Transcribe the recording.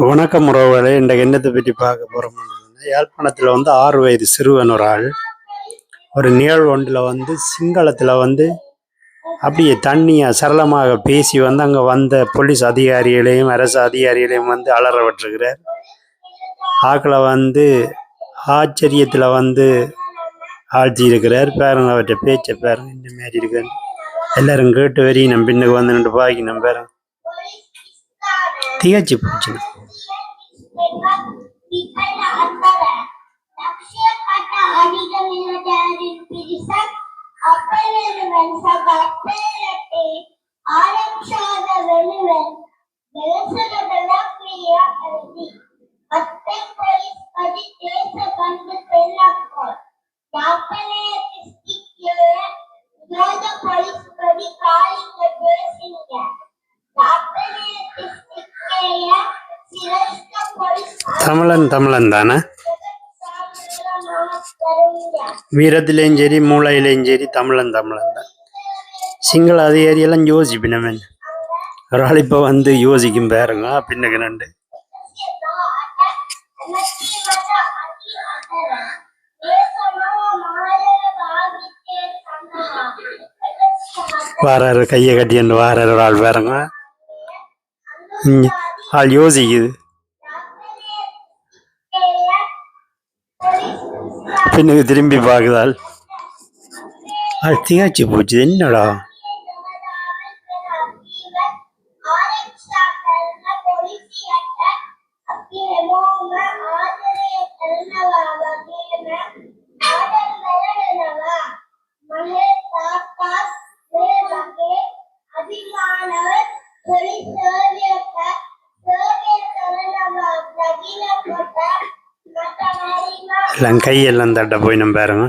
வணக்கம் உறவுகளே. இன்றைக்கு என்னத்தை பற்றி பார்க்க போகிறோம். யாழ்ப்பாணத்தில் 6 வயது சிறுவன் ஒரு ஆள் ஒரு நிகழ்வு ஒன்றில் சிங்களத்தில் அப்படியே தண்ணியாக சரளமாக பேசி அங்கே வந்த போலீஸ் அதிகாரிகளையும் அரசு அதிகாரிகளையும் அலற விட்டுருக்கிறார். ஆக்களை ஆச்சரியத்தில் ஆழ்த்தி இருக்கிறார். பாருங்க, அவற்றை பேச்சை பாருங்க, இந்த மாதிரி இருக்காரு. எல்லாரும் கேட்டு வரையும் நம்ம பின்னுக்கு நின்று பாக்கணும். பாருங்க, திகச்சு போச்சு. தமிழன் தானே. வீரத்திலையும் சரி மூளையிலையும் சரி தமிழன் தான். சிங்கள அதிகாரியெல்லாம் யோசிப்பினவன் ஒரு ஆள் இப்போ யோசிக்கும் பாருங்க. பின்னுக்கு நண்டு வாராரு, கையை கட்டின்னு வாராரு ஒரு ஆள் பாருங்க. ஆள் யோசிக்குது. பின்னுக்கு திரும்பி பார்க்குதால் அது திகாச்சு போச்சு. என்னடா எல்லாம் கையெல்லாம் தட்ட போய் நம்ம பாருங்க.